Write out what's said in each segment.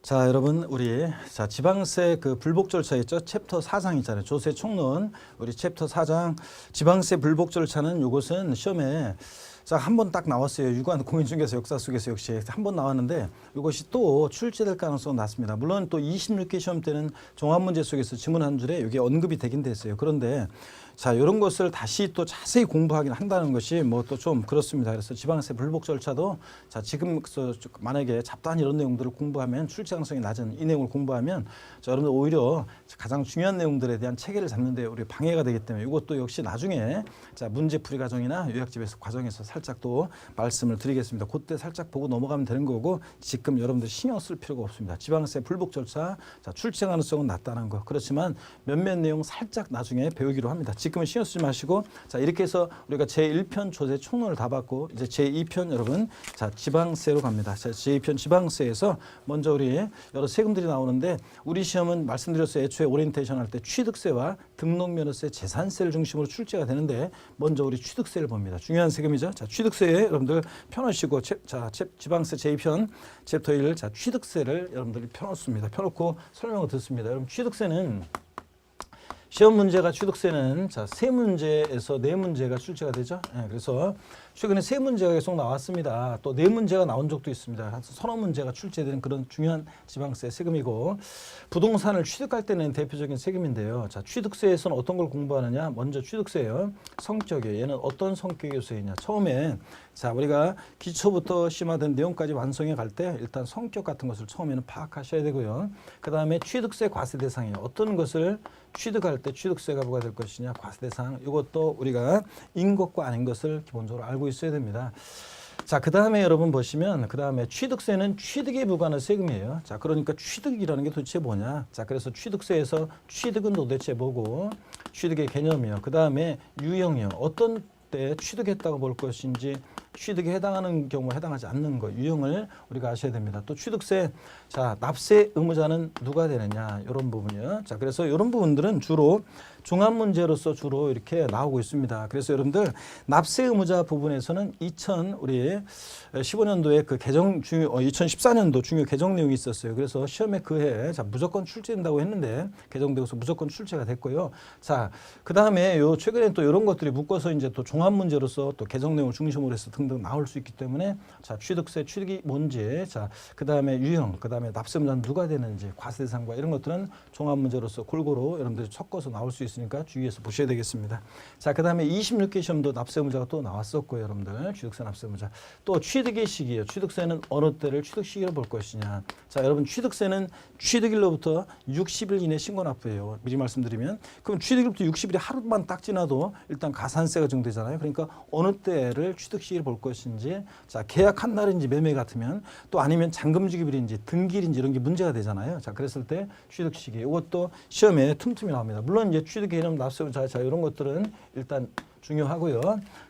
자, 여러분, 우리 지방세 그 불복 절차 있죠? 챕터 4장 있잖아요. 조세 총론 우리 챕터 4장 지방세 불복 절차는 이것은 시험에 한 번 딱 나왔어요. 유관 공인중개사 역사 속에서 역시 한 번 나왔는데 이것이 또 출제될 가능성은 낮습니다. 물론 또 26회 시험 때는 종합문제 속에서 지문 한 줄에 이게 언급이 되긴 됐어요. 그런데 자, 이런 것을 다시 또 자세히 공부하긴 한다는 것이 뭐 또 좀 그렇습니다. 그래서 지방세 불복 절차도 자, 지금 만약에 잡다한 이런 내용들을 공부하면 출제 가능성이 낮은 이 내용을 공부하면 자, 여러분들 오히려 가장 중요한 내용들에 대한 체계를 잡는 데 우리 방해가 되기 때문에 이것도 역시 나중에 자, 문제풀이 과정이나 요약집에서 과정에서 살짝 또 말씀을 드리겠습니다. 그때 살짝 보고 넘어가면 되는 거고 지금 여러분들 신경 쓸 필요가 없습니다. 지방세 불복 절차 자, 출제 가능성은 낮다는 거. 그렇지만 몇몇 내용 살짝 나중에 배우기로 합니다. 지금은 신경 쓰지 마시고 자, 이렇게 해서 우리가 제1편 조세 총론을 다 받고 이제 제2편 여러분 자, 지방세로 갑니다. 자, 제2편 지방세에서 먼저 우리 여러 세금들이 나오는데 우리 시험은 말씀드렸어요. 애초에 오리엔테이션 할 때 취득세와 등록면허세, 재산세를 중심으로 출제가 되는데 먼저 우리 취득세를 봅니다. 중요한 세금이죠. 자, 취득세 여러분들 펴놓으시고 지방세 제2편 챕터 1 자, 취득세를 여러분들이 펴놓습니다. 펴놓고 설명을 듣습니다. 여러분 취득세는 시험 문제가 취득세는 자, 세 문제에서 네 문제가 출제가 되죠. 그래서 최근에 세 문제가 계속 나왔습니다. 또 네 문제가 나온 적도 있습니다. 서너 문제가 출제되는 그런 중요한 지방세 세금이고 부동산을 취득할 때는 대표적인 세금인데요. 자, 취득세에서는 어떤 걸 공부하느냐? 먼저 취득세예요. 성격이에요. 얘는 어떤 성격의 세이냐? 처음에 자, 우리가 기초부터 심화된 내용까지 완성해 갈 때 일단 성격 같은 것을 처음에는 파악하셔야 되고요. 그 다음에 취득세 과세 대상이에요. 어떤 것을 취득할 때 취득세가 부과될 것이냐 과세 대상 이것도 우리가 인 것과 아닌 것을 기본적으로 알고 있어야 됩니다. 자, 그 다음에 여러분 보시면 그 다음에 취득세는 취득에 부과하는 세금이에요. 자, 그러니까 취득이라는 게 도대체 뭐냐? 자, 그래서 취득세에서 취득은 도대체 뭐고 취득의 개념이요. 그 다음에 유형이요. 어떤 때 취득했다고 볼 것인지 취득에 해당하는 경우 해당하지 않는 것 유형을 우리가 아셔야 됩니다. 또 취득세 자, 납세 의무자는 누가 되느냐 이런 부분이요. 자, 그래서 이런 부분들은 주로 종합 문제로서 주로 이렇게 나오고 있습니다. 그래서 여러분들 납세 의무자 부분에서는 2015년도에 그 개정 2014년도 중요 개정 내용이 있었어요. 그래서 시험에 그해 자, 무조건 출제된다고 했는데 개정되고서 무조건 출제가 됐고요. 자, 그 다음에 요 최근에 또 이런 것들이 묶어서 이제 또 종합 문제로서 또 개정 내용을 중심으로 해서 등등 나올 수 있기 때문에 자, 취득세 취득이 뭔지 자, 그 다음에 유형 그 다음에 납세 의무자는 누가 되는지 과세 대상과 이런 것들은 종합 문제로서 골고루 여러분들이 섞어서 나올 수 있으니까 주의해서 보셔야 되겠습니다. 자, 그 다음에 26개 시험도 납세 의무자가 또 나왔었고요. 여러분들 취득세 납세 의무자 또 취득의 시기예요. 취득세는 어느 때를 취득 시기로 볼 것이냐. 자, 여러분 취득세는 취득일로부터 60일 이내 신고 납부예요. 미리 말씀드리면 그럼 취득일부터 60일이 하루만 딱 지나도 일단 가산세가 정되잖아요. 그러니까 어느 때를 취득 시기로 볼 것인지 자, 계약한 날인지 매매 같으면 또 아니면 잔금지급일인지 등기일인지 이런 게 문제가 되잖아요. 자, 그랬을 때 취득 시기 이것도 시험에 틈틈이 나옵니다. 물론 이제 취득 개념 납세 의무자 자, 이런 것들은 일단 중요하고요.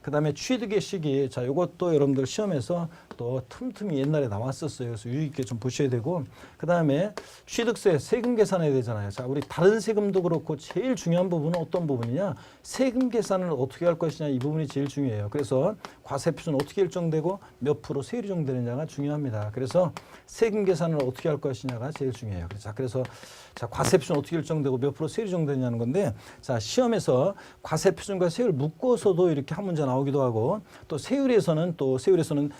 그 다음에 취득의 시기 자, 이것도 여러분들 시험에서 또 틈틈이 옛날에 나왔었어요. 그래서 유의 있게 좀 보셔야 되고 그 다음에 취득세 세금 계산해야 되잖아요. 자, 우리 다른 세금도 그렇고 제일 중요한 부분은 어떤 부분이냐? 세금 계산을 어떻게 할 것이냐 이 부분이 제일 중요해요. 그래서 과세 표준은 어떻게 일정되고 몇 프로 세율이 정되느냐가 중요합니다. 그래서 세금 계산을 어떻게 할 것이냐가 제일 중요해요. 그래서 자, 과세 표준 어떻게 일정되고 몇 프로 세율이 정되느냐는 건데 자, 시험에서 과세 표준과 세율 묶어서도 이렇게 한 문제 나오기도 하고 또 세율에서는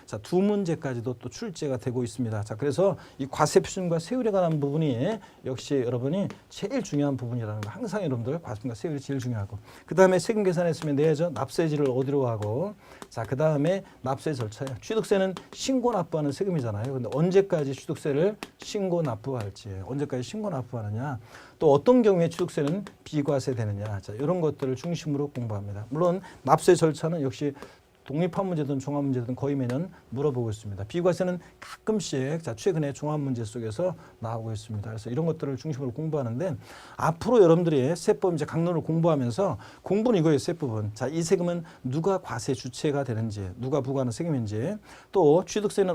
자, 두 문제까지도 또 출제가 되고 있습니다. 자, 그래서 이 과세 표준과 세율에 관한 부분이 역시 여러분이 제일 중요한 부분이라는 거 항상 여러분들 과세과 세율이 제일 중요하고 그 다음에 세금 계산했으면 내야죠. 납세지를 어디로 하고 자, 그 다음에 납세 절차요. 취득세는 신고 납부하는 세금이잖아요. 근데 언제까지 취득세를 신고 납부할지 언제까지 신고 납부하느냐 또 어떤 경우에 취득세는 비과세 되느냐 자, 이런 것들을 중심으로 공부합니다. 물론 납세 절차는 역시 독립한 문제든 종합 문제든 거의 매년 물어보고 있습니다. 비과세는 가끔씩 자, 최근에 종합 문제 속에서 나오고 있습니다. 그래서 이런 것들을 중심으로 공부하는데 앞으로 여러분들이 세법 이제 강론을 공부하면서 공부는 이거예요. 세법은 자, 이 세금은 누가 과세 주체가 되는지 누가 부과하는 세금인지 또 취득세는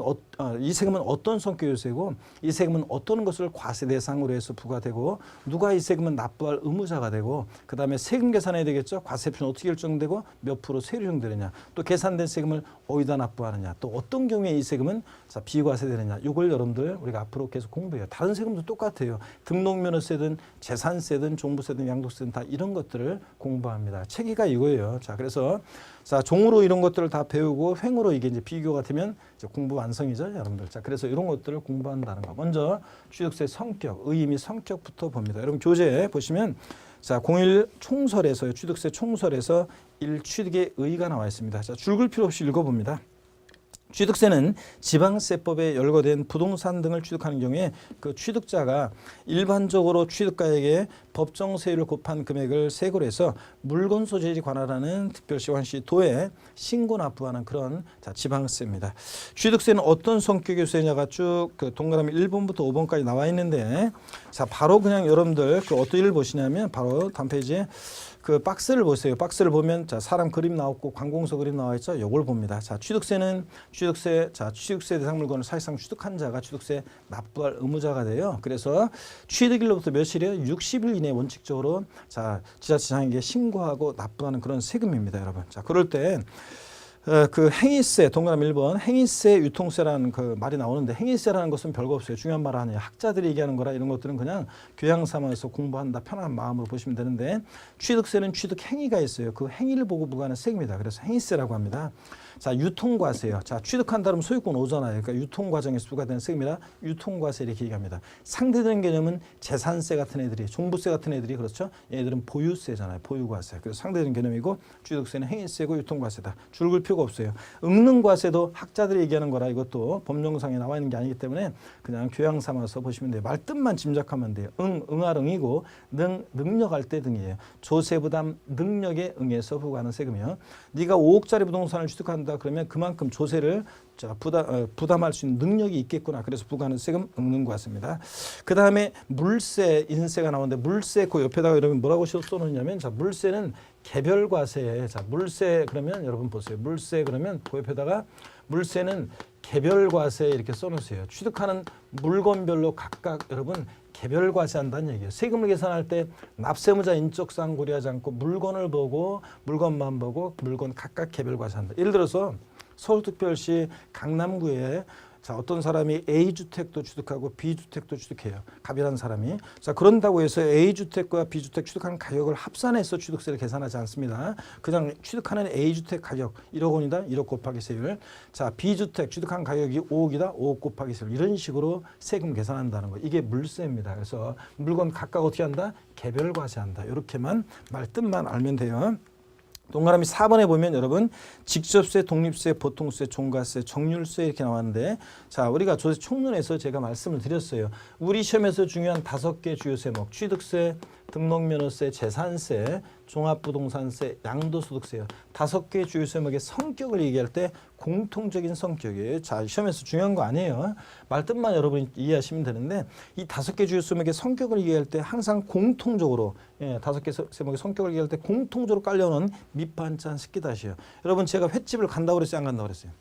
이 세금은 어떤 성격의 세고 이 세금은 어떤 것을 과세 대상으로 해서 부과되고 누가 이 세금은 납부할 의무자가 되고 그 다음에 세금 계산해야 되겠죠. 과세 표준 어떻게 결정되고 몇 프로 세율이 정되느냐 또 계산 계산된 세금을 어디다 납부하느냐, 또 어떤 경우에 이 세금은 자, 비과세되느냐, 이걸 여러분들 우리가 앞으로 계속 공부해요. 다른 세금도 똑같아요. 등록면허세든 재산세든 종부세든 양도세든 다 이런 것들을 공부합니다. 체계가 이거예요. 자, 그래서 자, 종으로 이런 것들을 다 배우고 횡으로 이게 이제 비교가 되면 이제 공부 완성이죠, 여러분들. 자, 그래서 이런 것들을 공부한다는 거. 먼저 취득세 성격, 의미 성격부터 봅니다. 여러분 교재 보시면 자, 01 총설에서요. 취득세 총설에서 1 취득의 의의가 나와 있습니다. 자, 줄글 필요 없이 읽어봅니다. 취득세는 지방세법에 열거된 부동산 등을 취득하는 경우에 그 취득자가 일반적으로 취득가액에 법정 세율을 곱한 금액을 세고로 해서 물건 소재에 관할하는 특별시, 관시, 도에 신고 납부하는 그런 자, 지방세입니다. 취득세는 어떤 성격의 세냐가 쭉 그 동그라미 1번부터 5번까지 나와 있는데 자, 바로 그냥 여러분들 그 어떤 일을 보시냐면 바로 다음 페이지에 그 박스를 보세요. 박스를 보면 자, 사람 그림 나왔고 관공서 그림 나와 있죠. 요걸 봅니다. 자, 취득세는 취득세 대상 물건을 사실상 취득한 자가 취득세 납부할 의무자가 돼요. 그래서 취득일로부터 며칠이에요? 60일 이내 원칙적으로 자, 지자체장에게 신고하고 납부하는 그런 세금입니다, 여러분. 자, 그럴 때 그 행위세 동그라미 1번 행위세 유통세라는 그 말이 나오는데 행위세라는 것은 별거 없어요. 중요한 말 아니에요. 학자들이 얘기하는 거라 이런 것들은 그냥 교양 삼아서 공부한다 편한 마음으로 보시면 되는데 취득세는 취득 행위가 있어요. 그 행위를 보고 부과하는 세금이다. 그래서 행위세라고 합니다. 자, 유통과세요. 자, 취득한다 그러면 소유권 오잖아요. 그러니까 유통과정에서 부과되는 세금이라 유통과세 이렇게 얘기합니다. 상대되는 개념은 재산세 같은 애들이, 종부세 같은 애들이 그렇죠. 얘들은 보유세잖아요. 보유과세. 그래서 상대되는 개념이고 취득세는 행위세고 유통과세다. 줄글 필요가 없어요. 응능과세도 학자들이 얘기하는 거라 이것도 법령상에 나와 있는 게 아니기 때문에 그냥 교양 삼아서 보시면 돼요. 말뜻만 짐작하면 돼요. 응할 응이고 능력할 때 등이에요. 조세부담 능력에 응해서 부과하는 세금이요. 네가 5억짜리 부동산을 취득한다 그러면 그만큼 조세를 자, 부담할 수 있는 능력이 있겠구나. 그래서 부과하는 세금 응능과세입니다. 그 다음에 물세, 인세가 나오는데 물세 그 옆에다가 여러분 뭐라고 써놓냐면 자, 물세는 개별과세. 자, 물세 그러면 여러분 보세요. 물세 그러면 그 옆에다가 물세는 개별과세 이렇게 써놓으세요. 취득하는 물건별로 각각 여러분 개별과세한다는 얘기예요. 세금을 계산할 때 납세무자 인적사항 고려하지 않고 물건을 보고 물건만 보고 물건 각각 개별과세한다. 예를 들어서 서울특별시 강남구에 자, 어떤 사람이 A주택도 취득하고 B주택도 취득해요. 갑이라는 사람이. 자, 그런다고 해서 A주택과 B주택 취득하는 가격을 합산해서 취득세를 계산하지 않습니다. 그냥 취득하는 A주택 가격 1억 원이다. 1억 곱하기 세율. 자, B주택 취득한 가격이 5억이다. 5억 곱하기 세율. 이런 식으로 세금 계산한다는 거. 이게 물세입니다. 그래서 물건 각각 어떻게 한다? 개별과세한다. 이렇게만 말뜻만 알면 돼요. 동그라미 4번에 보면 여러분 직접세, 독립세, 보통세, 종가세, 정률세 이렇게 나왔는데 자, 우리가 조세 총론에서 제가 말씀을 드렸어요. 우리 시험에서 중요한 5개 주요 세목 취득세, 등록면허세, 재산세, 종합부동산세, 양도소득세요. 5개 주요 세목의 성격을 얘기할 때 공통적인 성격이에요. 자, 시험에서 중요한 거 아니에요. 말뜻만 여러분이 이해하시면 되는데 이 5개 주요 세목의 성격을 얘기할 때 항상 공통적으로 5개 세목의 성격을 얘기할 때 공통적으로 깔려오는 밑반찬 스키다시요. 여러분 제가 횟집을 간다고 그랬어요? 안 간다고 그랬어요?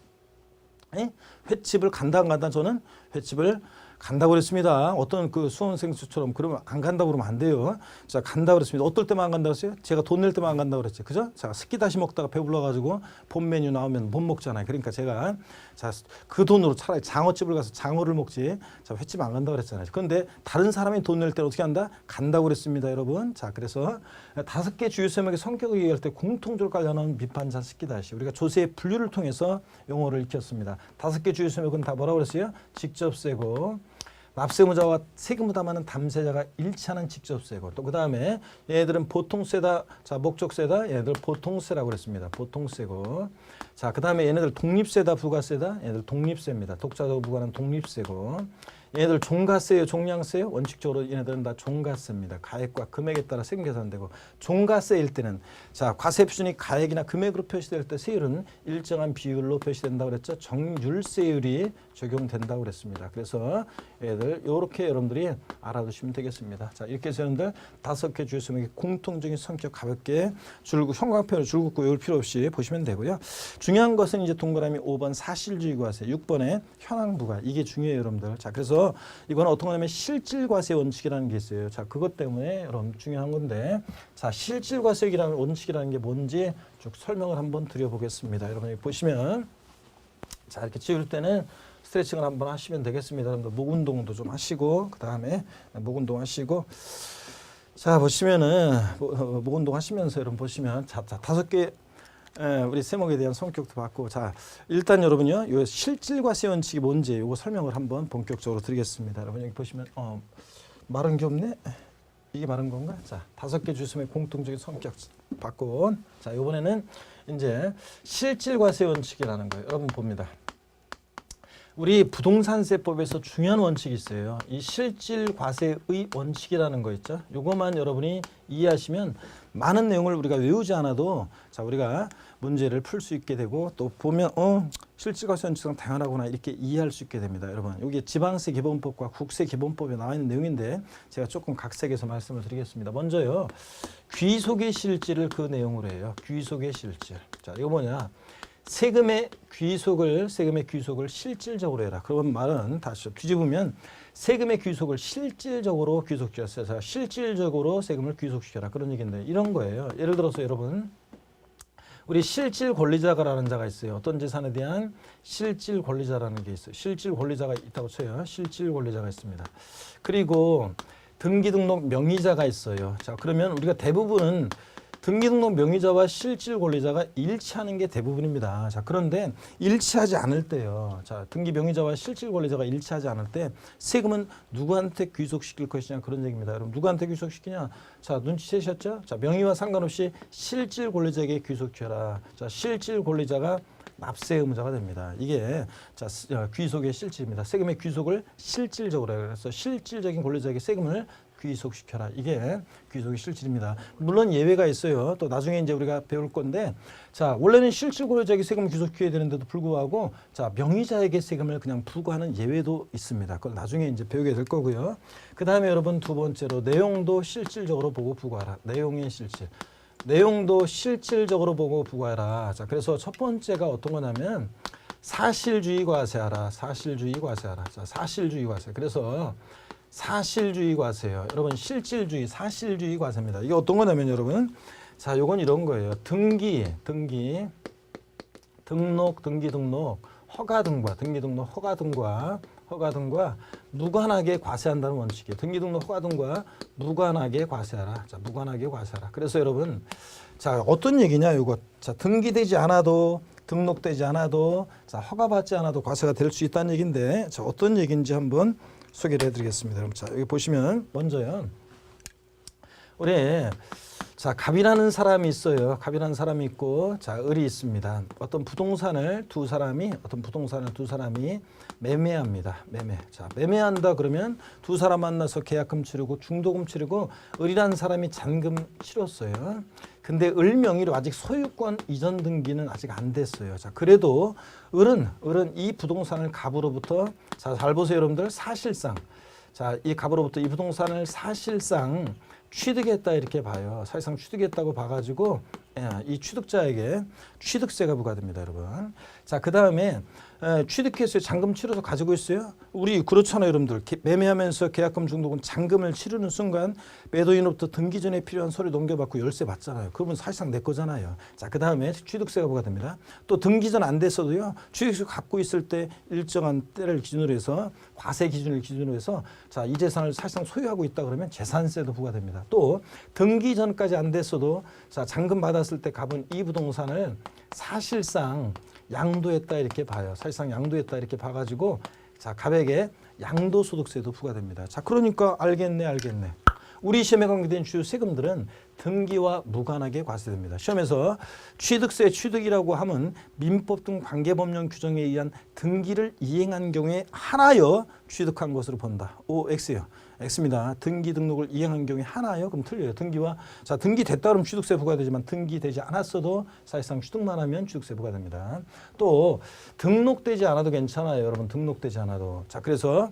예? 횟집을 간다 안 간다? 저는 횟집을 간다고 그랬습니다. 어떤 그 수험생처럼 그러면 안 간다고 그러면 안 돼요. 자, 간다고 그랬습니다. 어떨 때만 안 간다고 그랬어요? 제가 돈 낼 때만 안 간다고 그랬죠. 그죠? 자, 스키다시 먹다가 배불러가지고 본 메뉴 나오면 못 먹잖아요. 그러니까 제가 자, 그 돈으로 차라리 장어집을 가서 장어를 먹지. 자, 횟집 안 간다고 그랬잖아요. 그런데 다른 사람이 돈 낼 때 어떻게 한다? 간다고 그랬습니다, 여러분. 자, 그래서 5개 주요 세목의 성격을 얘기할 때 공통적으로 깔려놓은 밑반찬 스키다시. 우리가 조세의 분류를 통해서 용어를 익혔습니다. 5개 주요 세목은 다 뭐라고 그랬어요? 직접세고 납세무자와 세금 부담하는 담세자가 일치하는 직접세고 또 그 다음에 얘들은 보통세다. 자, 목적세다. 얘들 보통세라고 그랬습니다. 보통세고 자, 그 다음에 얘네들 독립세다. 부가세다. 얘들 독립세입니다. 독자적으로 부과하는 독립세고 얘네들 종가세예요, 종량세예요? 원칙적으로 얘네들은 다 종가세입니다. 가액과 금액에 따라 세금 계산되고 종가세일 때는 자, 과세 표준이 가액이나 금액으로 표시될 때 세율은 일정한 비율로 표시된다고 그랬죠. 정률세율이 적용된다고 그랬습니다. 그래서 얘들 이렇게 여러분들이 알아두시면 되겠습니다. 자, 이렇게 해서 여러분들 5개 주요 세목의 공통적인 성격 가볍게 형광펜으로 줄긋고 외울 필요 없이 보시면 되고요. 중요한 것은 이제 동그라미 5번 사실주의 과세, 6번의 현황부가 이게 중요해요, 여러분들. 자, 그래서 그래서 이거는 어떤 거냐면 실질과세 원칙이라는 게 있어요. 자, 그것 때문에 여러분 중요한 건데, 자, 실질과세라는 원칙이라는 게 뭔지 쭉 설명을 한번 드려보겠습니다. 여러분 여기 보시면, 자, 이렇게 지울 때는 스트레칭을 한번 하시면 되겠습니다. 여러분들 목 운동도 좀 하시고, 그 다음에 목 운동 하시고, 자, 보시면은 목 운동 하시면서 여러분 보시면, 자, 5개 우리 세목에 대한 성격도 받고, 자, 일단 여러분요, 요 실질과세 원칙이 뭔지 요거 설명을 한번 본격적으로 드리겠습니다. 여러분 여기 보시면 마른 게 없네. 이게 마른 건가? 자, 5개 주sim의 공통적인 성격 받고, 자, 이번에는 이제 실질과세 원칙이라는 거예요. 여러분 봅니다. 우리 부동산세법에서 중요한 원칙이 있어요. 이 실질과세의 원칙이라는 거 있죠. 요것만 여러분이 이해하시면 많은 내용을 우리가 외우지 않아도, 자, 우리가 문제를 풀 수 있게 되고, 또 보면 실질과세 원칙은 당연하구나 이렇게 이해할 수 있게 됩니다. 여러분 여기 지방세 기본법과 국세 기본법에 나와 있는 내용인데 제가 조금 각색해서 말씀을 드리겠습니다. 먼저요, 귀속의 실질을 그 내용으로 해요. 귀속의 실질. 자, 이거 뭐냐? 세금의 귀속을 실질적으로 해라. 그런 말은 다시 뒤집으면 세금의 귀속을 실질적으로 귀속시켜서 실질적으로 세금을 귀속시켜라. 그런 얘기인데 이런 거예요. 예를 들어서 여러분, 우리 실질 권리자가라는 자가 있어요. 어떤 재산에 대한 실질 권리자라는 게 있어요. 실질 권리자가 있다고 쳐요. 실질 권리자가 있습니다. 그리고 등기 등록 명의자가 있어요. 자, 그러면 우리가 대부분은 등기등록 명의자와 실질 권리자가 일치하는 게 대부분입니다. 자, 그런데 일치하지 않을 때요. 자, 등기 명의자와 실질 권리자가 일치하지 않을 때 세금은 누구한테 귀속시킬 것이냐 그런 얘기입니다. 여러분 누구한테 귀속시키냐? 자, 눈치채셨죠? 자, 명의와 상관없이 실질 권리자에게 귀속시켜라. 자, 실질 권리자가 납세 의무자가 됩니다. 이게 자, 귀속의 실질입니다. 세금의 귀속을 실질적으로 해요. 그래서 실질적인 권리자에게 세금을 귀속시켜라. 이게 귀속의 실질입니다. 물론 예외가 있어요. 또 나중에 이제 우리가 배울 건데, 자, 원래는 실질 권리자에게 세금을 귀속시켜야 되는데도 불구하고, 자, 명의자에게 세금을 그냥 부과하는 예외도 있습니다. 그걸 나중에 이제 배우게 될 거고요. 그 다음에 여러분 두 번째로 내용도 실질적으로 보고 부과하라. 내용의 실질. 내용도 실질적으로 보고 부과해라. 자, 그래서 첫 번째가 어떤 거냐면 사실주의 과세하라. 사실주의 과세하라. 자, 사실주의 과세. 그래서 사실주의 과세요. 여러분 실질주의, 사실주의 과세입니다. 이게 어떤 거냐면 여러분, 자, 요건 이런 거예요. 등기, 등록, 허가 등과 무관하게 과세한다는 원칙이에요. 등기 등록 허가 등과 무관하게 과세하라. 자, 무관하게 과세하라. 그래서 여러분, 자, 어떤 얘기냐 이거. 자, 등기되지 않아도, 등록되지 않아도, 자, 허가받지 않아도 과세가 될 수 있다는 얘기인데, 자, 어떤 얘기인지 한번 소개를 해드리겠습니다. 그럼 자, 여기 보시면 먼저요, 우리 자, 갑이라는 사람이 있어요. 갑이라는 사람이 있고, 자, 을이 있습니다. 어떤 부동산을 두 사람이 매매합니다. 매매. 자, 매매한다 그러면 두 사람 만나서 계약금 치르고 중도금 치르고 을이라는 사람이 잔금 치렀어요. 근데 을 명의로 아직 소유권 이전 등기는 아직 안 됐어요. 자, 그래도 을은 이 부동산을 갑으로부터, 자, 잘 보세요 여러분들. 사실상, 자, 이 갑으로부터 이 부동산을 사실상 취득했다 이렇게 봐요. 사실상 취득했다고 봐가지고 이 취득자에게 취득세가 부과됩니다, 여러분. 자, 그 다음에 취득했어요. 잔금 치러서 가지고 있어요. 우리 그렇잖아요, 여러분들. 매매하면서 계약금 중도금 잔금을 치르는 순간 매도인으로부터 등기 전에 필요한 서류 넘겨받고 열세 받잖아요. 그러면 사실상 내 거잖아요. 자, 그 다음에 취득세가 부과됩니다. 또 등기 전 안 됐어도요, 취득세 갖고 있을 때 일정한 때를 기준으로 해서, 과세 기준을 기준으로 해서, 자, 이 재산을 사실상 소유하고 있다 그러면 재산세도 부과됩니다. 또 등기 전까지 안 됐어도, 자, 잔금 받았을 때 갑은 이 부동산을 사실상 양도했다 이렇게 봐요. 사실상 양도했다 이렇게 봐가지고, 자, 갑에게 양도소득세도 부과됩니다. 자, 그러니까 알겠네. 우리 시험에 관계된 주요 세금들은 등기와 무관하게 과세됩니다. 시험에서 취득세 취득이라고 하면 민법 등 관계법령 규정에 의한 등기를 이행한 경우에 하나여 취득한 것으로 본다. O, X요. X입니다. 등기 등록을 이행한 경우에 하나요? 그럼 틀려요. 등기와, 자, 등기됐다 그러면 취득세 부과되지만 등기되지 않았어도 사실상 취득만 하면 취득세 부과됩니다. 또 등록되지 않아도 괜찮아요. 여러분 등록되지 않아도. 자, 그래서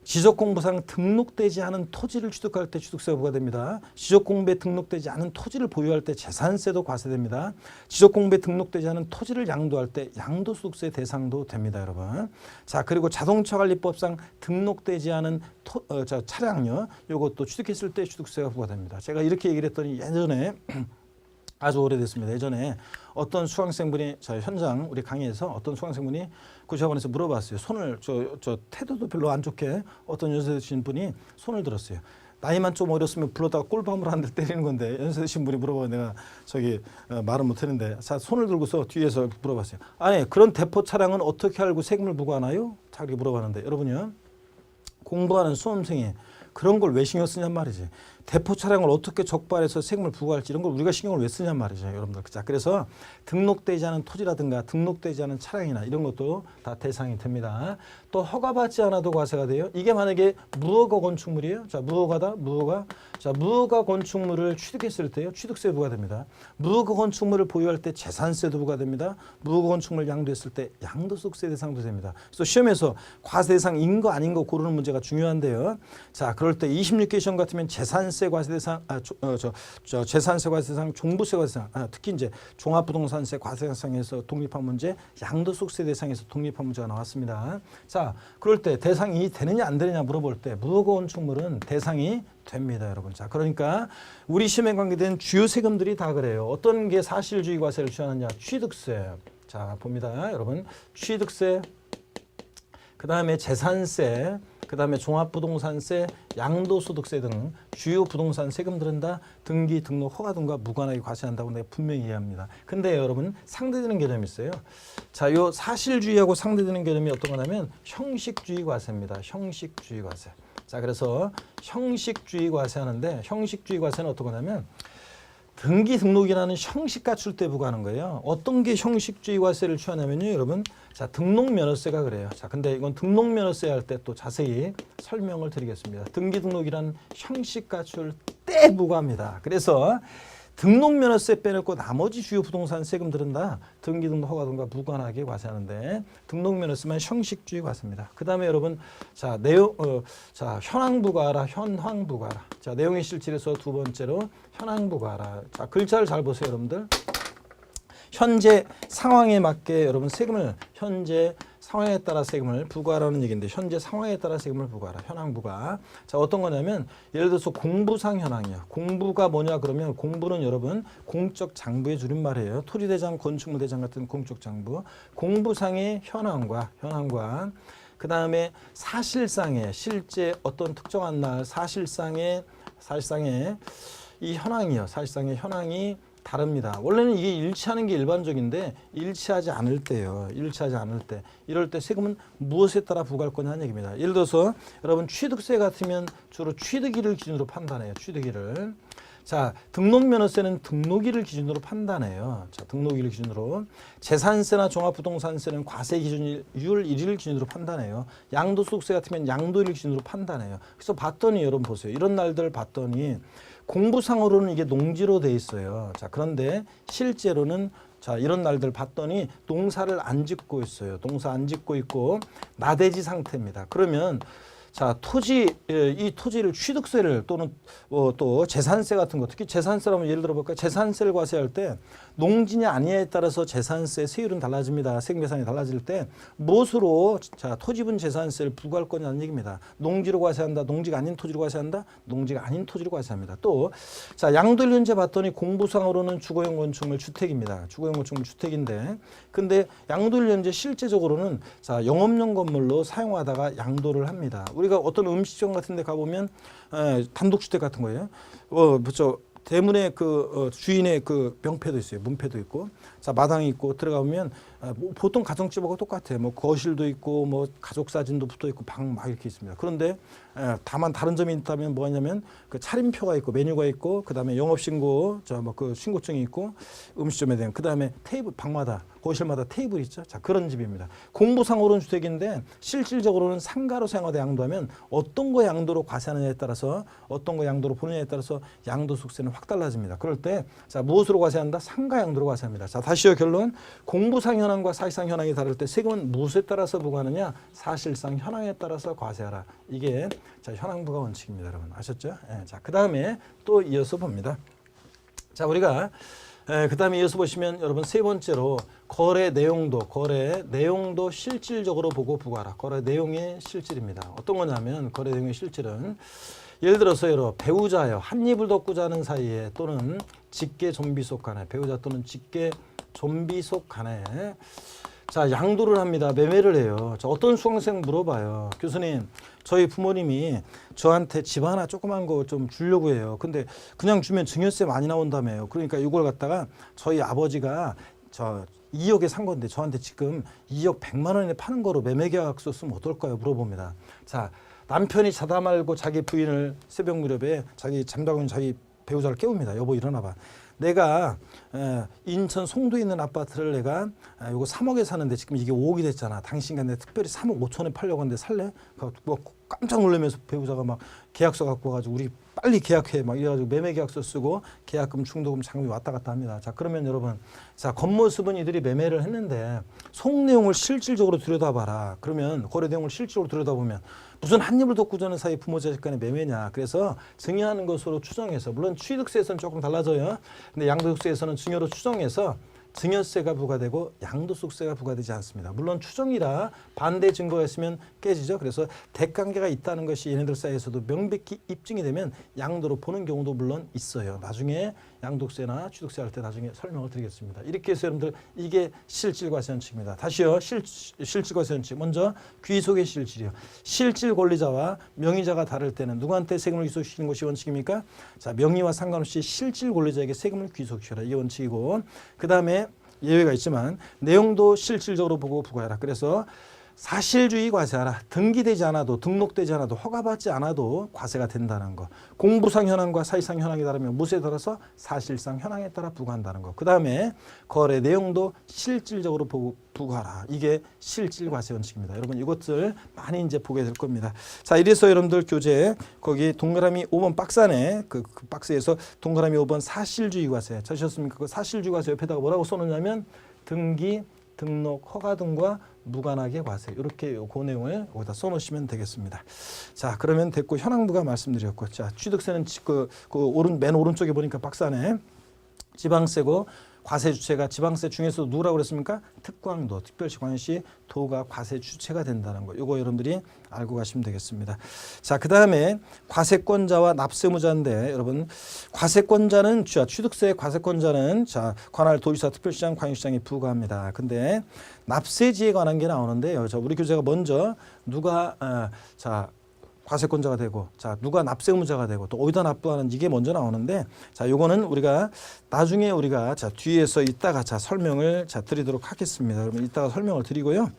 지적공부상 등록되지 않은 토지를 취득할 때 취득세가 부과됩니다. 지적공부에 등록되지 않은 토지를 보유할 때 재산세도 과세됩니다. 지적공부에 등록되지 않은 토지를 양도할 때 양도소득세 대상도 됩니다, 여러분. 자, 그리고 자동차관리법상 등록되지 않은 차량요, 이것도 취득했을 때 취득세가 부과됩니다. 제가 이렇게 얘기를 했더니 예전에 아주 오래됐습니다. 예전에 어떤 수강생분이 저 현장 우리 강의에서 어떤 수강생분이 구시학원에서 물어봤어요. 손을 저 태도도 별로 안 좋게 어떤 연세 드신 분이 손을 들었어요. 나이만 좀 어렸으면 불러다가 꿀밤으로 한 대 때리는 건데 연세 드신 분이 물어보면 내가 말은 못했는데 자 손을 들고서 뒤에서 물어봤어요. 아니 그런 대포 차량은 어떻게 알고 세금을 부과하나요? 자기 물어봤는데 여러분요 공부하는 수험생이 그런 걸 왜 신경 쓰냔 말이지. 대포 차량을 어떻게 적발해서 세금을 부과할지 이런 걸 우리가 신경을 왜 쓰냔 말이죠, 여러분들. 자, 그래서 등록되지 않은 토지라든가 등록되지 않은 차량이나 이런 것도 다 대상이 됩니다. 또 허가받지 않아도 과세가 돼요. 이게 만약에 무허가 건축물이에요. 자, 무허가. 자, 무허가 건축물을 취득했을 때요, 취득세 부과됩니다. 무허가 건축물을 보유할 때 재산세도 부과됩니다. 무허가 건축물을 양도했을 때 양도소득세 대상도 됩니다. 그래서 시험에서 과세 대상인 거 아닌 거 고르는 문제가 중요한데요. 자, 그럴 때 26개 시험 같으면 재산세 과세 대상, 재산세 과세 대상, 종부세 과세 대상, 특히 이제 종합부동산세 과세 대상에서 독립한 문제, 양도소득세 대상에서 독립한 문제가 나왔습니다. 자, 그럴 때 대상이 되느냐 안 되느냐 물어볼 때 무허가 건축물은 대상이 됩니다, 여러분. 자, 그러니까 우리 시험에 관계된 주요 세금들이 다 그래요. 어떤 게 사실주의 과세를 취하느냐? 취득세. 자, 봅니다, 여러분. 취득세, 그 다음에 재산세, 그 다음에 종합부동산세, 양도소득세 등 주요 부동산 세금들은 다 등기, 등록, 허가 등과 무관하게 과세한다고 내가 분명히 이해합니다. 근데 여러분 상대되는 개념이 있어요. 자, 요 사실주의하고 상대되는 개념이 어떤 거냐면 형식주의 과세입니다. 형식주의 과세. 자, 그래서 형식주의 과세하는데 형식주의 과세는 어떤 거냐면 등기 등록이라는 형식 갖출 때 부과하는 거예요. 어떤 게 형식주의 과세를 취하냐면요, 여러분. 자, 등록면허세가 그래요. 자, 근데 이건 등록면허세 할 때 또 자세히 설명을 드리겠습니다. 등기 등록이라는 형식 갖출 때 부과합니다. 그래서 등록면허세 빼놓고 나머지 주요 부동산 세금들은 다 등기 등록 허가 등과 무관하게 과세하는데 등록면허세만 형식주의 과세입니다. 그 다음에 여러분 자 현황부과하라. 자, 내용의 실질에서 두 번째로 현황부과하라. 자, 글자를 잘 보세요, 여러분들. 현재 상황에 맞게 여러분 세금을 현재 상황에 따라 세금을 부과하라는 얘기인데 현재 상황에 따라 세금을 부과하라. 현황부과. 자, 어떤 거냐면 예를 들어서 공부상 현황이야. 공부가 뭐냐 그러면 공부는 여러분 공적 장부의 줄임말이에요. 토지대장, 건축물대장 같은 공적 장부. 공부상의 현황과 그 다음에 사실상의 실제 어떤 특정한 날 사실상의 이 현황이요. 사실상의 현황이 다릅니다. 원래는 이게 일치하는 게 일반적인데 일치하지 않을 때요. 일치하지 않을 때. 이럴 때 세금은 무엇에 따라 부과할 거냐는 얘기입니다. 예를 들어서 여러분 취득세 같으면 주로 취득일을 기준으로 판단해요. 취득일을. 자, 등록면허세는 등록일을 기준으로 판단해요. 자, 등록일을 기준으로. 재산세나 종합부동산세는 과세 기준일 1일 기준으로 판단해요. 양도소득세 같으면 양도일을 기준으로 판단해요. 그래서 봤더니 여러분 보세요. 이런 날들 봤더니 공부상으로는 이게 농지로 돼 있어요. 자, 그런데 실제로는 자, 이런 날들 봤더니 농사를 안 짓고 있어요. 농사 안 짓고 있고 나대지 상태입니다. 그러면 자, 이 토지를 취득세를 또는 또 재산세 같은 거, 특히 재산세라면 예를 들어 볼까요? 재산세를 과세할 때 농지냐 아니냐에 따라서 재산세 세율은 달라집니다. 세금 계산이 달라질 때 무엇으로 자, 토지분 재산세를 부과할 거냐는 얘기입니다. 농지로 과세한다, 농지가 아닌 토지로 과세한다, 농지가 아닌 토지로 과세합니다. 또 자, 양도일 현재 봤더니 공부상으로는 주거용 건축물 주택입니다. 주거용 건축물 주택인데 근데 양도일 현재 실제적으로는 자, 영업용 건물로 사용하다가 양도를 합니다. 우리가 어떤 음식점 같은 데 가보면 단독주택 같은 거예요. 대문에 주인의 그 명패도 있어요. 문패도 있고. 자, 마당이 있고 들어가보면 보통 가정집하고 똑같아요. 뭐 거실도 있고 뭐 가족 사진도 붙어 있고 방 막 이렇게 있습니다. 그런데 다만 다른 점이 있다면 뭐냐면 그 차림표가 있고 메뉴가 있고 그다음에 영업신고 그 신고증이 있고 음식점에 대한 그다음에 테이블 방마다 거실마다 테이블 있죠. 자, 그런 집입니다. 공부상으로는 주택인데 실질적으로는 상가로 생활에 양도하면 어떤 거 양도로 과세하느냐에 따라서 어떤 거 양도로 보느냐에 따라서 양도소득세는 확 달라집니다. 그럴 때 자, 무엇으로 과세한다? 상가 양도로 과세합니다. 자, 다시요 결론. 공부상 현황 현황과 사실상 현황이 다를 때 세금은 무엇에 따라서 부과하느냐? 사실상 현황에 따라서 과세하라. 이게 자, 현황부과 원칙입니다, 여러분. 아셨죠? 예, 자, 그다음에 또 이어서 봅니다. 자, 우리가 그다음에 이어서 보시면 여러분 세 번째로 거래 내용도 실질적으로 보고 부과하라. 거래 내용의 실질입니다. 어떤 거냐면 거래 내용의 실질은 예를 들어서 여러분 배우자요 한 입을 덮고 자는 사이에 또는 직계 좀비 속 간에 배우자 또는 직계 좀비 속 간에 자 양도를 합니다. 매매를 해요. 자, 어떤 수강생 물어봐요. 교수님 저희 부모님이 저한테 집 하나 조그만 거 좀 주려고 해요. 근데 그냥 주면 증여세 많이 나온다며요. 그러니까 이걸 갖다가 저희 아버지가 저 2억에 산 건데 저한테 지금 2억 100만 원에 파는 거로 매매 계약서 쓰면 어떨까요? 물어봅니다. 자 남편이 자다 말고 자기 부인을 새벽 무렵에 자기 잠자고 있는 자기 배우자를 깨웁니다. 여보 일어나 봐. 내가 인천 송도에 있는 아파트를 내가 이거 3억에 사는데 지금 이게 5억이 됐잖아. 당신과 내 특별히 3억 5천에 팔려고 하는데 살래? 뭐 깜짝 놀라면서 배우자가 막 계약서 갖고 와가지고 우리 빨리 계약해 막 이래가지고 매매 계약서 쓰고 계약금 중도금 잔금이 왔다 갔다 합니다. 자 그러면 여러분 자 겉모습은 이들이 매매를 했는데 속 내용을 실질적으로 들여다봐라. 그러면 거래 내용을 실질적으로 들여다보면 무슨 한 입을 덮고 자는 사이 부모 자식 간의 매매냐. 그래서 증여하는 것으로 추정해서 물론 취득세에서는 조금 달라져요. 근데 양도소득세에서는 증여로 추정해서 증여세가 부과되고 양도소득세가 부과되지 않습니다. 물론 추정이라 반대 증거가 있으면 깨지죠. 그래서 대관계가 있다는 것이 얘네들 사이에서도 명백히 입증이 되면 양도로 보는 경우도 물론 있어요. 나중에 양도세나 취득세 할 때 나중에 설명을 드리겠습니다. 이렇게 해서 여러분들 이게 실질과세원칙입니다. 다시요. 실질과세원칙. 먼저 귀속의 실질이요. 실질 권리자와 명의자가 다를 때는 누구한테 세금을 귀속시키는 것이 원칙입니까? 자, 명의와 상관없이 실질 권리자에게 세금을 귀속시켜라. 이게 원칙이고 그 다음에 예외가 있지만 내용도 실질적으로 보고 부과해라. 그래서 사실주의 과세하라. 등기되지 않아도 등록되지 않아도 허가받지 않아도 과세가 된다는 거. 공부상 현황과 사실상 현황이 다르면 무엇에 따라서 사실상 현황에 따라 부과한다는 거. 그 다음에 거래 내용도 실질적으로 보고 부과하라. 이게 실질 과세 원칙입니다. 여러분 이것들 많이 이제 보게 될 겁니다. 자 이래서 여러분들 교재 거기 동그라미 5번 박스 안에 그 박스에서 동그라미 5번 사실주의 과세 찾으셨습니까? 그 사실주의 과세 옆에다가 뭐라고 써놓냐면 등기 등록 허가 등과 무관하게 과세 이렇게 그 내용을 거기다 써놓으시면 되겠습니다. 자 그러면 됐고 현황부가 말씀드렸고 자 취득세는 맨 오른쪽에 보니까 박스 안에 지방세고 과세 주체가 지방세 중에서도 누구라고 그랬습니까? 특광도, 특별시광시 도가 과세 주체가 된다는 거. 이거 여러분들이 알고 가시면 되겠습니다. 자, 그 다음에 과세권자와 납세무자인데 여러분 과세권자는 취득세 과세권자는 자 관할 도지사, 특별시장, 광역시장이 부과합니다. 근데 납세지에 관한 게 나오는데요. 자, 우리 교재가 먼저 누가 과세권자가 되고 자 누가 납세의무자가 되고 또 어디다 납부하는 이게 먼저 나오는데 자 요거는 우리가 나중에 우리가 자 뒤에서 이따가 자 설명을 자 드리도록 하겠습니다. 그러면 이따가 설명을 드리고요.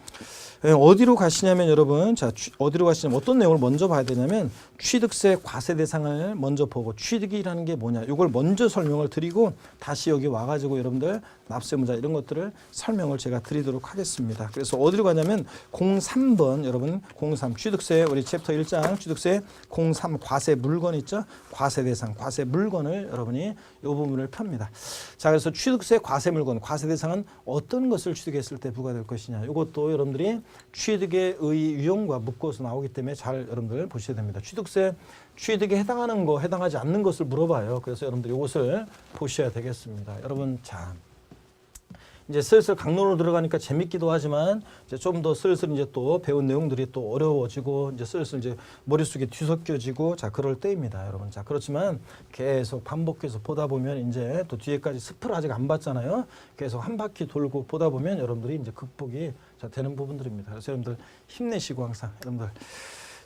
어디로 가시냐면 여러분 자 어디로 가시냐면 어떤 내용을 먼저 봐야 되냐면 취득세 과세 대상을 먼저 보고 취득이라는 게 뭐냐 이걸 먼저 설명을 드리고 다시 여기 와가지고 여러분들 납세무자 이런 것들을 설명을 제가 드리도록 하겠습니다. 그래서 어디로 가냐면 03번 여러분 03 취득세 우리 챕터 1장 취득세 03 과세 물건 있죠? 과세 대상 과세 물건을 여러분이 이 부분을 펴니다. 자 그래서 취득세 과세 물건 과세 대상은 어떤 것을 취득했을 때 부과될 것이냐 이것도 여러분들이 취득의 유형과 묶어서 나오기 때문에 잘 여러분들 보셔야 됩니다. 취득에 해당하는 거 해당하지 않는 것을 물어봐요. 그래서 여러분들 이것을 보셔야 되겠습니다. 여러분 자 이제 슬슬 강론으로 들어가니까 재밌기도 하지만 이제 좀 더 슬슬 이제 또 배운 내용들이 또 어려워지고 이제 슬슬 이제 머릿속에 뒤섞여지고 자 그럴 때입니다, 여러분. 자 그렇지만 계속 반복해서 보다 보면 이제 또 뒤에까지 숲을 아직 안 봤잖아요. 계속 한 바퀴 돌고 보다 보면 여러분들이 이제 극복이 자 되는 부분들입니다. 그래서 여러분들 힘내시고 항상 여러분들.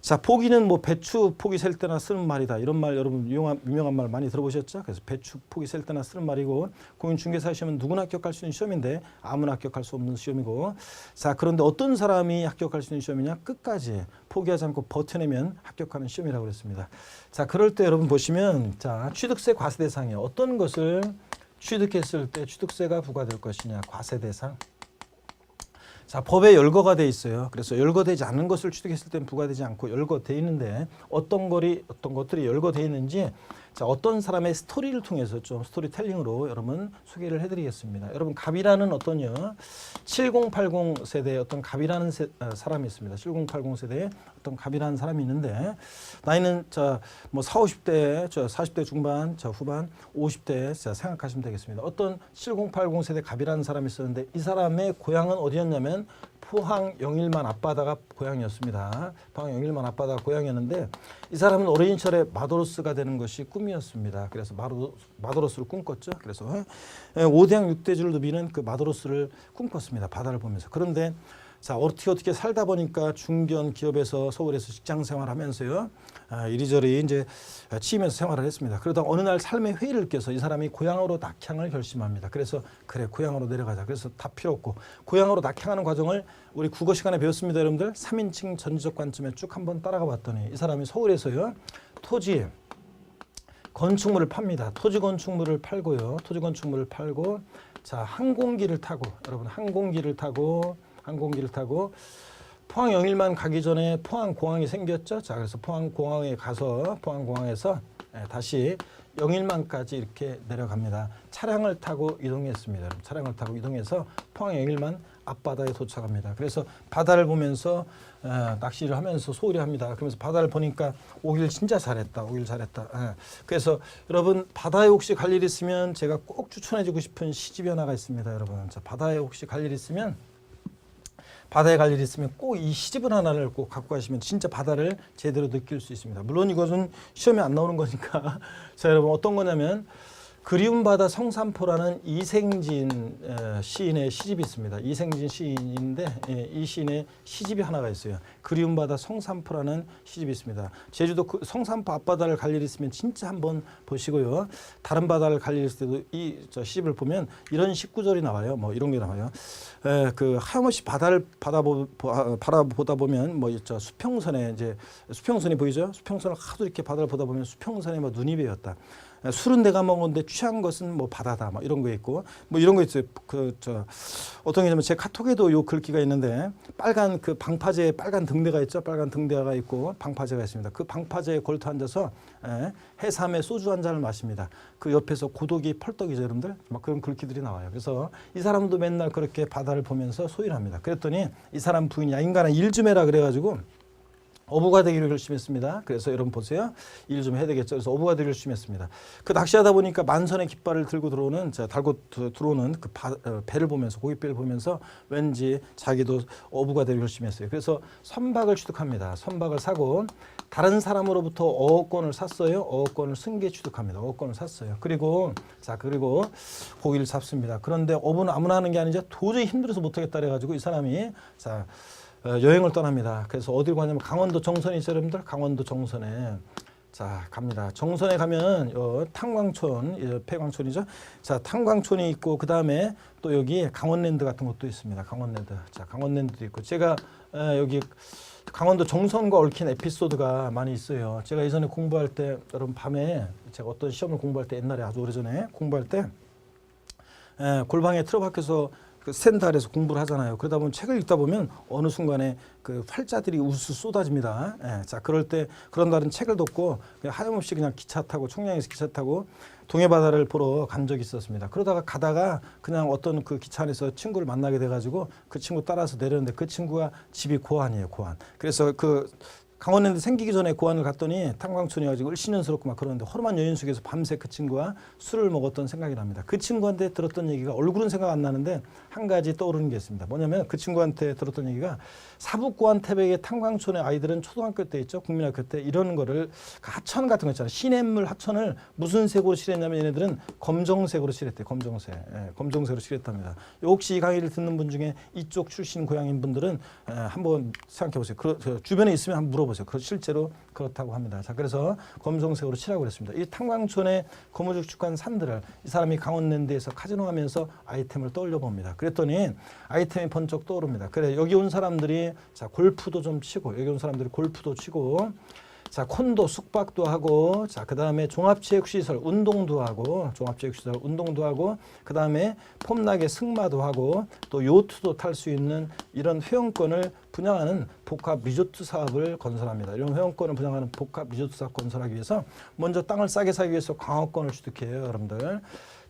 자 포기는 뭐 배추 포기 셀 때나 쓰는 말이다 이런 말 여러분 유명한 말 많이 들어보셨죠? 그래서 배추 포기 셀 때나 쓰는 말이고 공인중개사 시험은 누구나 합격할 수 있는 시험인데 아무나 합격할 수 없는 시험이고 자 그런데 어떤 사람이 합격할 수 있는 시험이냐 끝까지 포기하지 않고 버텨내면 합격하는 시험이라고 그랬습니다. 자 그럴 때 여러분 보시면 자 취득세 과세 대상에 어떤 것을 취득했을 때 취득세가 부과될 것이냐 과세 대상 자, 법에 열거가 돼 있어요. 그래서 열거되지 않는 것을 취득했을 때는 부과되지 않고 열거돼 있는데 어떤 것들이 열거돼 있는지 자, 어떤 사람의 스토리를 통해서 좀 스토리텔링으로 여러분 소개를 해드리겠습니다. 여러분 갑이라는 어떤요 7080 세대의 어떤 갑이라는 사람이 있습니다. 7080 세대에 어떤 갑이라는 사람이 있는데 나이는 자 뭐 40, 50대, 저 40대 중반, 저 후반, 50대 자 생각하시면 되겠습니다. 어떤 7080 세대 갑이라는 사람이 있었는데 이 사람의 고향은 어디였냐면 포항 영일만 앞바다가 고향이었습니다. 포항 영일만 앞바다가 고향이었는데 이 사람은 어린 시절에 마도로스가 되는 것이 꿈이었습니다. 그래서 마도로스를 꿈꿨죠. 그래서 5대양 6대주를 누비는 그 마도로스를 꿈꿨습니다. 바다를 보면서. 그런데 자 어떻게 살다 보니까 중견 기업에서 서울에서 직장 생활하면서요 이리저리 이제 취임해서 생활을 했습니다. 그러다 어느 날 삶의 회의를 껴서 이 사람이 고향으로 낙향을 결심합니다. 그래서 그래 고향으로 내려가자. 그래서 다 필요 없고 고향으로 낙향하는 과정을 우리 국어 시간에 배웠습니다, 여러분들. 3인칭 전지적 관점에 쭉 한번 따라가 봤더니 이 사람이 서울에서요 토지 건축물을 팝니다. 토지 건축물을 팔고요. 토지 건축물을 팔고 자 항공기를 타고 여러분 항공기를 타고 포항 영일만 가기 전에 포항 공항이 생겼죠. 자 그래서 포항 공항에 가서 포항 공항에서 다시 영일만까지 이렇게 내려갑니다. 차량을 타고 이동했습니다. 차량을 타고 이동해서 포항 영일만 앞바다에 도착합니다. 그래서 바다를 보면서 낚시를 하면서 소리를 합니다. 그러면서 바다를 보니까 오길 진짜 잘했다. 오길 잘했다. 그래서 여러분 바다에 혹시 갈 일 있으면 제가 꼭 추천해주고 싶은 시집이 하나가 있습니다. 여러분 자 바다에 혹시 갈 일 있으면 바다에 갈 일이 있으면 꼭 이 시집을 하나를 꼭 갖고 가시면 진짜 바다를 제대로 느낄 수 있습니다. 물론 이것은 시험에 안 나오는 거니까 자 여러분 어떤 거냐면 그리움 바다 성산포라는 이생진 시인의 시집이 있습니다. 이생진 시인인데 이 시인의 시집이 하나가 있어요. 그리움 바다 성산포라는 시집이 있습니다. 제주도 그 성산포 앞바다를 갈 일이 있으면 진짜 한번 보시고요. 다른 바다를 갈 일이 있을 때도 이 시집을 보면 이런 19절이 나와요. 뭐 이런 게 나와요. 그 하염없이 바다를 바라보다 보면 뭐 있죠. 수평선에 이제 수평선이 보이죠. 수평선을 하도 이렇게 바다를 보다 보면 수평선에 뭐 눈이 베었다. 술은 내가 먹었는데 취한 것은 뭐 바다다. 뭐 이런 거 있고 뭐 이런 거 있어요. 어떤 게냐면 제 카톡에도 요 글귀가 있는데 빨간 그 방파제에 빨간 등대가 있죠. 빨간 등대가 있고 방파제가 있습니다. 그 방파제에 걸터 앉아서 해삼에 소주 한 잔을 마십니다. 그 옆에서 고독이 펄떡이죠, 여러분들. 막 그런 글귀들이 나와요. 그래서 이 사람도 맨날 그렇게 바다를 보면서 소위를 합니다. 그랬더니 이 사람 부인이 야 인간아 일 좀 해라 그래가지고 어부가 되기로 결심했습니다. 그래서 여러분 보세요. 일 좀 해야 되겠죠. 그래서 어부가 되기로 결심했습니다. 그 낚시하다 보니까 만선의 깃발을 들고 들어오는 달고 들어오는 그 배를 보면서 고깃배를 보면서 왠지 자기도 어부가 되기로 결심했어요. 그래서 선박을 취득합니다. 선박을 사고 다른 사람으로부터 어업권을 샀어요. 어업권을 승계 취득합니다. 어업권을 샀어요. 그리고 고기를 잡습니다. 그런데 어부는 아무나 하는 게 아니죠. 도저히 힘들어서 못하겠다 그래가지고 이 사람이 여행을 떠납니다. 그래서 어디로 가냐면 강원도 정선이 있죠, 여러분들. 강원도 정선에 자 갑니다. 정선에 가면 탄광촌, 폐광촌이죠. 자 탄광촌이 있고 그 다음에 또 여기 강원랜드 같은 것도 있습니다. 강원랜드. 자 강원랜드도 있고 제가 여기 강원도 정선과 얽힌 에피소드가 많이 있어요. 제가 예전에 공부할 때 여러분 밤에 제가 어떤 시험을 공부할 때 옛날에 아주 오래전에 공부할 때 골방에 틀어박혀서 그 스탠드 아래서 공부를 하잖아요. 그러다 보면 책을 읽다 보면 어느 순간에 그 활자들이 우수 쏟아집니다. 자 그럴 때 그런 날은 책을 덮고 그냥 하염없이 그냥 기차 타고 청량에서 기차 타고 동해바다를 보러 간 적이 있었습니다. 그러다가 가다가 그냥 어떤 그 기차 안에서 친구를 만나게 돼가지고 그 친구 따라서 내렸는데 그 친구가 집이 고안이에요. 고안. 그래서 그 강원랜드 생기기 전에 고안을 갔더니 탄광촌이어가지고 을씨년스럽고 막 그러는데 허름한 여인 속에서 밤새 그 친구와 술을 먹었던 생각이 납니다. 그 친구한테 들었던 얘기가 얼굴은 생각 안 나는데 한 가지 떠오르는 게 있습니다. 뭐냐면 그 친구한테 들었던 얘기가 사북고안 태백의 탄광촌의 아이들은 초등학교 때 있죠. 국민학교 때 이런 거를 하천 같은 거 있잖아요. 시냇물 하천을 무슨 색으로 칠했냐면 얘네들은 검정색으로 칠했대요. 검정색으로 칠했답니다. 혹시 이 강의를 듣는 분 중에 이쪽 출신 고향인 분들은 한번 생각해 보세요. 주변에 있으면 한번 물어보세요. 실제로 그렇다고 합니다. 자, 그래서 검정색으로 칠하고 그랬습니다. 이 탄광촌의 거무죽죽한 산들을 이 사람이 강원랜드에서 카지노하면서 아이템을 떠올려 봅니다. 그랬더니 아이템이 번쩍 떠오릅니다. 그래 여기 온 사람들이 자 골프도 좀 치고 여기 온 사람들이 골프도 치고 자, 콘도 숙박도 하고, 자, 그다음에 종합체육시설 운동도 하고, 종합체육시설 운동도 하고, 그다음에 폼나게 승마도 하고, 또 요트도 탈 수 있는 이런 회원권을 분양하는 복합 리조트 사업을 건설합니다. 이런 회원권을 분양하는 복합 리조트 사업 건설하기 위해서 먼저 땅을 싸게 사기 위해서 광업권을 취득해요, 여러분들.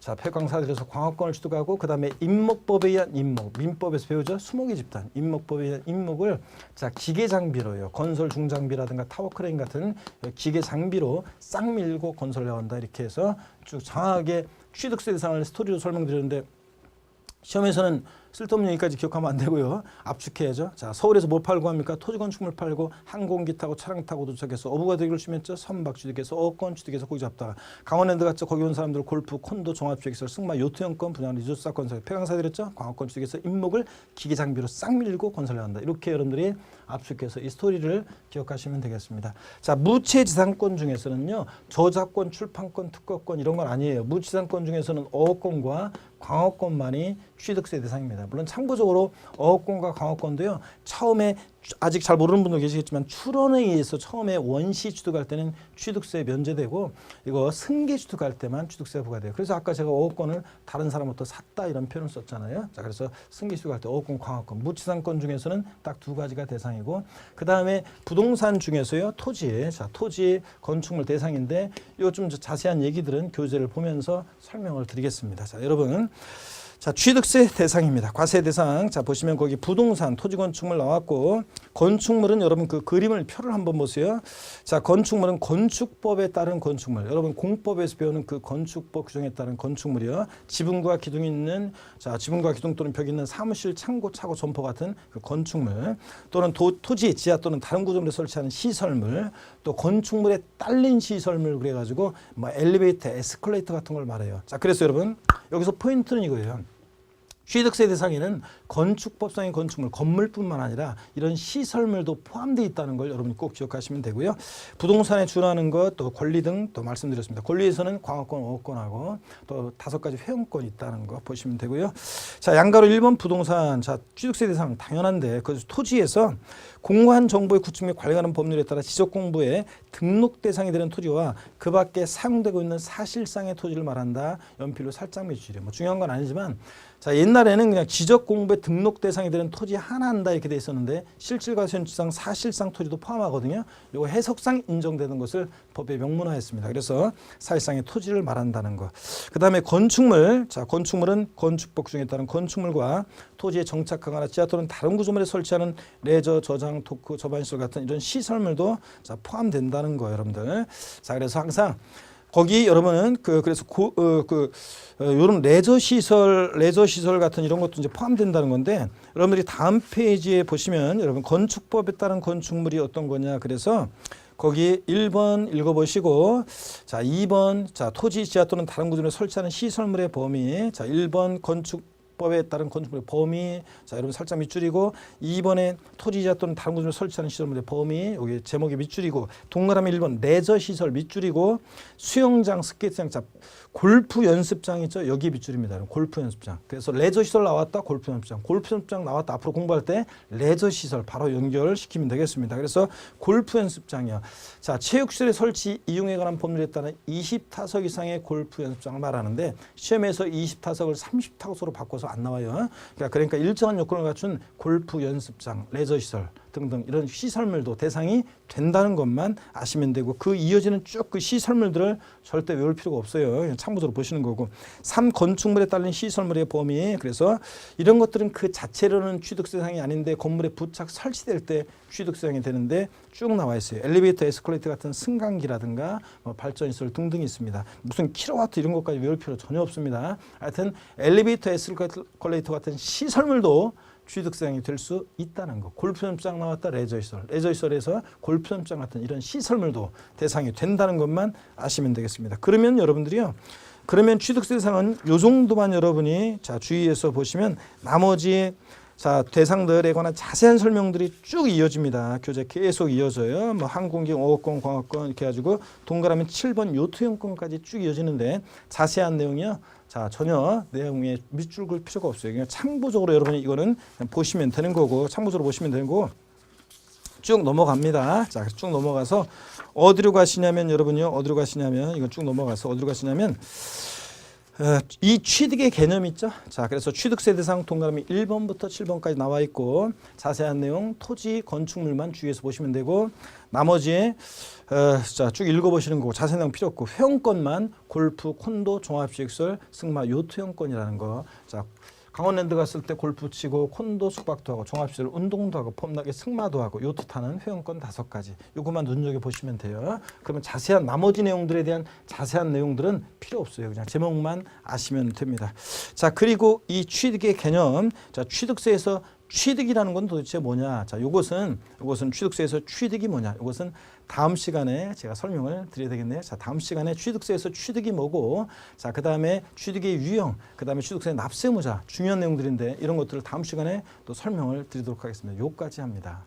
자, 폐광사들에서 광업권을 취득하고 그다음에 임목법에 의한 임목, 민법에서 배우죠. 수목의 집단, 임목법에 의한 임목을 자, 기계 장비로요. 건설 중장비라든가 타워크레인 같은 기계 장비로 싹 밀고 건설해 온다. 이렇게 해서 쭉 장하게 취득세 대상을 스토리로 설명드렸는데 시험에서는 쓸데없는 얘기까지 기억하면 안 되고요. 압축해야죠. 자, 서울에서 뭐 팔고 합니까? 토지 건축물 팔고 항공기 타고 차량 타고 도착해서 어부가 되기를 쉬면죠. 선박 취득해서 어권 취득해서 고기 잡다가 강원랜드 갔죠. 거기 온 사람들 골프, 콘도, 종합주택시설, 승마, 요트형권 분양 리조트 건설, 폐광사 드렸죠. 광업권 취득해서 임목을 기계 장비로 싹 밀고 건설해 한다. 이렇게 여러분들이 압축해서 이 스토리를 기억하시면 되겠습니다. 자, 무체지상권 중에서는요. 저작권, 출판권, 특허권 이런 건 아니에요. 무체지상권 중에서는 어업권과 광업권만이 취득세 대상입니다. 물론 참고적으로 어업권과 광업권도요. 처음에 아직 잘 모르는 분도 계시겠지만 출원에 의해서 처음에 원시 취득할 때는 취득세 면제되고 이거 승계 취득할 때만 취득세가 부과돼요. 그래서 아까 제가 어업권을 다른 사람부터 샀다 이런 표현을 썼잖아요. 자, 그래서 승계 취득할 때 어업권, 광업권, 무치상권 중에서는 딱 두 가지가 대상이고 그 다음에 부동산 중에서요. 토지, 자, 토지 건축물 대상인데 요 좀 자세한 얘기들은 교재를 보면서 설명을 드리겠습니다. 자, 여러분. 자, 취득세 대상입니다. 과세 대상. 자, 보시면 거기 부동산, 토지 건축물 나왔고 건축물은 여러분 그 그림을 표를 한번 보세요. 자, 건축물은 건축법에 따른 건축물. 여러분 공법에서 배우는 그 건축법 규정에 따른 건축물이요. 지붕과 기둥이 있는 자, 지붕과 기둥 또는 벽이 있는 사무실, 창고, 차고, 점포 같은 그 건축물 또는 토지, 지하 또는 다른 구조물에 설치하는 시설물 또 건축물에 딸린 시설물 그래가지고 뭐 엘리베이터, 에스컬레이터 같은 걸 말해요. 자, 그래서 여러분 여기서 포인트는 이거예요. 취득세 대상에는 건축법상의 건축물, 건물뿐만 아니라 이런 시설물도 포함되어 있다는 걸 여러분이 꼭 기억하시면 되고요. 부동산에 준하는 것, 또 권리 등 또 말씀드렸습니다. 권리에서는 광업권, 어업권하고 또 5가지 회원권이 있다는 거 보시면 되고요. 자, 양가로 1번 부동산, 자, 취득세 대상 당연한데 그 토지에서 공무원 정보의 구축 및 관리하는 법률에 따라 지적공부에 등록 대상이 되는 토지와 그 밖에 사용되고 있는 사실상의 토지를 말한다. 연필로 살짝 맺주시래요. 뭐 중요한 건 아니지만 자, 옛날에는 그냥 지적 공부에 등록 대상이 되는 토지 하나 한다 이렇게 돼 있었는데 실질과 현실상 사실상 토지도 포함하거든요. 이거 해석상 인정되는 것을 법에 명문화했습니다. 그래서 사실상의 토지를 말한다는 거. 그다음에 건축물. 자, 건축물은 건축법 규정에 따른 건축물과 토지에 정착하거나 지하 또는 다른 구조물에 설치하는 레저, 저장, 토크, 저반시설 같은 이런 시설물도 자, 포함된다는 거예요, 여러분들. 자, 그래서 항상 거기 여러분은 그래서 요런 레저 시설 같은 이런 것도 이제 포함된다는 건데 여러분들이 다음 페이지에 보시면 여러분 건축법에 따른 건축물이 어떤 거냐 그래서 거기 1번 읽어보시고 자 2번 자 토지 지하 또는 다른 구조물에 설치하는 시설물의 범위 자 1번 건축법에 따른 건축물의 범위 자 여러분 살짝 밑줄이고 2번에 토지지하 또는 다른 구조물에 설치하는 시설물의 범위 여기 제목이 밑줄이고 동그라미 1번 레저 시설 밑줄이고 수영장 스케이트장 자 골프 연습장 있죠 여기 밑줄입니다. 골프 연습장 그래서 레저 시설 나왔다 골프 연습장 나왔다 앞으로 공부할 때 레저 시설 바로 연결시키면 되겠습니다. 그래서 골프 연습장이요. 자 체육시설의 설치 이용에 관한 법률에 따른 20타석 이상의 골프 연습장을 말하는데 시험에서 20타석을 30타석으로 바꿔서 안 나와요. 그러니까 일정한 요건을 갖춘 골프 연습장, 레저 시설 등등 이런 시설물도 대상이 된다는 것만 아시면 되고 그 이어지는 쭉 그 시설물들을 절대 외울 필요가 없어요. 그냥 참고적으로 보시는 거고 3. 건축물에 따른 시설물의 범위 그래서 이런 것들은 그 자체로는 취득세상이 아닌데 건물에 부착 설치될 때 취득세상이 되는데 쭉 나와 있어요. 엘리베이터, 에스컬레이터 같은 승강기라든가 발전시설 등등이 있습니다. 무슨 킬로와트 이런 것까지 외울 필요 전혀 없습니다. 하여튼 엘리베이터, 에스컬레이터 같은 시설물도 취득세상이 될 수 있다는 거. 골프 연습장 나왔다 레저시설. 레저시설에서 골프 연습장 같은 이런 시설물도 대상이 된다는 것만 아시면 되겠습니다. 그러면 여러분들이요. 그러면 취득세 대상은 요 정도만 여러분이 자 주의해서 보시면 나머지 자 대상들에 관한 자세한 설명들이 쭉 이어집니다. 교재 계속 이어져요. 뭐 항공기, 어업권, 광업권 이렇게 해가지고 동그라미 7번 요트형권까지 쭉 이어지는데 자세한 내용이요. 자 전혀 내용에 밑줄 글 필요가 없어요. 그냥 참고적으로 여러분이 이거는 그냥 보시면 되는 거고 참고적으로 보시면 되는 거고 쭉 넘어갑니다. 자, 쭉 넘어가서 어디로 가시냐면 여러분요. 어디로 가시냐면 이건 쭉 넘어가서 어디로 가시냐면 이 취득의 개념 있죠? 자, 그래서 취득세 대상 동그라미 1번부터 7번까지 나와 있고 자세한 내용 토지 건축물만 주의해서 보시면 되고 나머지 자, 쭉 읽어보시는 거고 자세한 내용 필요 없고 회원권만 골프, 콘도, 종합시설, 승마, 요트 회원권이라는 거. 자, 강원랜드 갔을 때 골프 치고 콘도 숙박도 하고 종합시설 운동도 하고 폼나게 승마도 하고 요트 타는 회원권 5가지. 요것만 눈여겨보시면 돼요. 그러면 자세한 나머지 내용들에 대한 자세한 내용들은 필요 없어요. 그냥 제목만 아시면 됩니다. 자, 그리고 이 취득의 개념. 자, 취득세에서 취득이라는 건 도대체 뭐냐? 자, 요것은 취득세에서 취득이 뭐냐? 요것은 다음 시간에 제가 설명을 드려야 되겠네요. 자, 다음 시간에 취득세에서 취득이 뭐고, 자, 그 다음에 취득의 유형, 그 다음에 취득세 납세무자 중요한 내용들인데 이런 것들을 다음 시간에 또 설명을 드리도록 하겠습니다. 요까지 합니다.